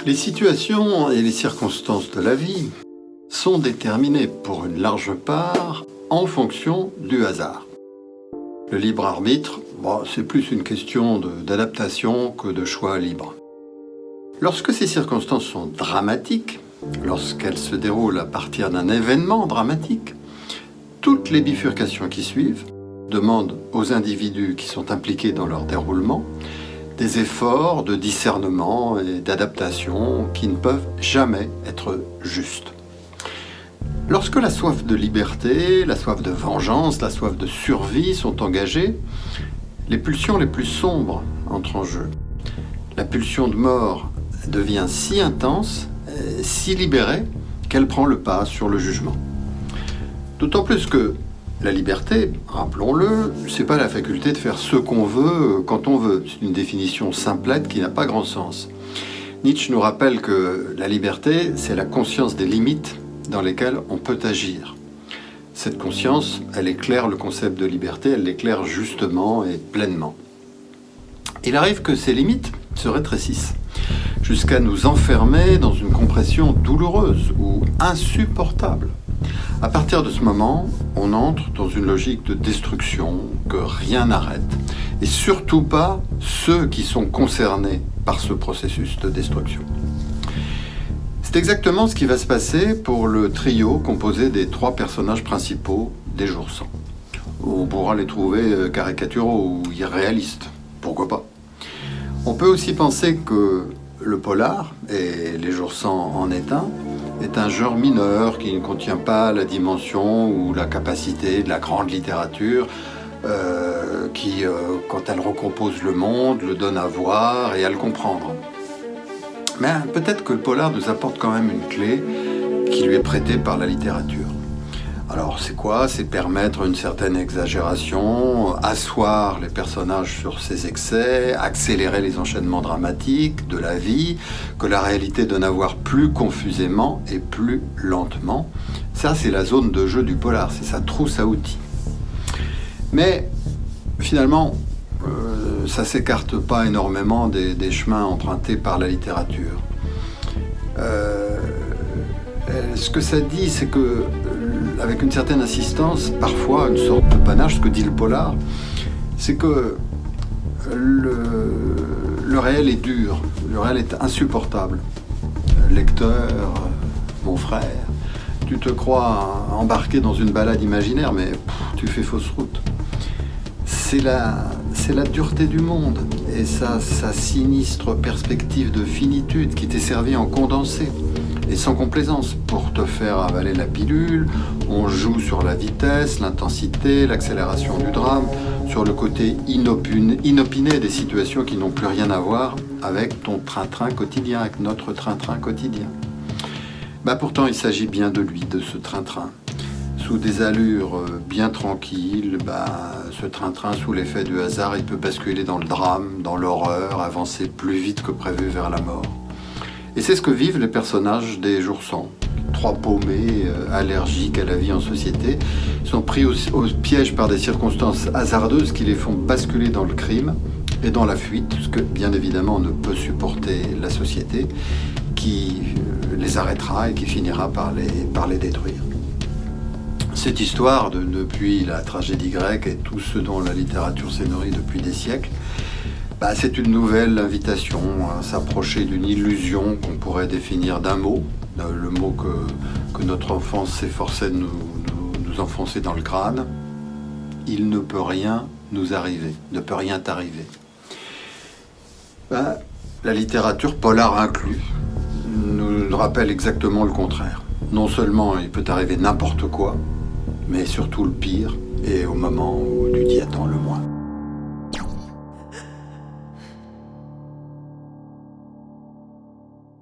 Les situations et les circonstances de la vie sont déterminées pour une large part en fonction du hasard. Le libre arbitre, c'est plus une question d'adaptation que de choix libre. Lorsque ces circonstances sont dramatiques, lorsqu'elles se déroulent à partir d'un événement dramatique, toutes les bifurcations qui suivent demandent aux individus qui sont impliqués dans leur déroulement des efforts de discernement et d'adaptation qui ne peuvent jamais être justes. Lorsque la soif de liberté, la soif de vengeance, la soif de survie sont engagées, les pulsions les plus sombres entrent en jeu. La pulsion de mort devient si intense, si libérée, qu'elle prend le pas sur le jugement. D'autant plus que la liberté, rappelons-le, c'est pas la faculté de faire ce qu'on veut quand on veut. C'est une définition simplette qui n'a pas grand sens. Nietzsche nous rappelle que la liberté, c'est la conscience des limites dans lesquelles on peut agir. Cette conscience, elle éclaire le concept de liberté, elle l'éclaire justement et pleinement. Il arrive que ces limites se rétrécissent, jusqu'à nous enfermer dans une compression douloureuse ou insupportable. À partir de ce moment, on entre dans une logique de destruction que rien n'arrête, et surtout pas ceux qui sont concernés par ce processus de destruction. C'est exactement ce qui va se passer pour le trio composé des 3 personnages principaux des Jours sans. On pourra les trouver caricaturaux ou irréalistes, pourquoi pas. On peut aussi penser que le polar, et Les Jours sans en est un genre mineur qui ne contient pas la dimension ou la capacité de la grande littérature qui, quand elle recompose le monde, le donne à voir et à le comprendre. Mais peut-être que le polar nous apporte quand même une clé qui lui est prêtée par la littérature. Alors c'est quoi ? C'est permettre une certaine exagération, asseoir les personnages sur ses excès, accélérer les enchaînements dramatiques de la vie, que la réalité donne à voir plus confusément et plus lentement. Ça, c'est la zone de jeu du polar, c'est sa trousse à outils. Mais finalement, ça ne s'écarte pas énormément des chemins empruntés par la littérature. Ce que ça dit, c'est que, avec une certaine insistance, parfois une sorte de panache, ce que dit le polar, c'est que le réel est dur, le réel est insupportable. Lecteur, mon frère, tu te crois embarqué dans une balade imaginaire, mais tu fais fausse route. C'est la dureté du monde et sa sinistre perspective de finitude qui t'est servie en condensé et sans complaisance pour te faire avaler la pilule. On joue sur la vitesse, l'intensité, l'accélération du drame, sur le côté inopiné des situations qui n'ont plus rien à voir avec ton train-train quotidien, avec notre train-train quotidien. Pourtant, il s'agit bien de lui, de ce train-train. Sous des allures bien tranquilles, ce train-train, sous l'effet du hasard, il peut basculer dans le drame, dans l'horreur, avancer plus vite que prévu vers la mort. Et c'est ce que vivent les personnages des Jours sans. 3 paumés, allergiques à la vie en société, sont pris au piège par des circonstances hasardeuses qui les font basculer dans le crime et dans la fuite, ce que bien évidemment ne peut supporter la société, qui les arrêtera et qui finira par les détruire. Cette histoire, depuis la tragédie grecque et tout ce dont la littérature s'est nourrie depuis des siècles, c'est une nouvelle invitation à s'approcher d'une illusion qu'on pourrait définir d'un mot, le mot que notre enfance s'efforçait de nous enfoncer dans le crâne. Il ne peut rien nous arriver, ne peut rien t'arriver. La littérature, polar inclus, nous rappelle exactement le contraire. Non seulement il peut arriver n'importe quoi, mais surtout le pire, et au moment où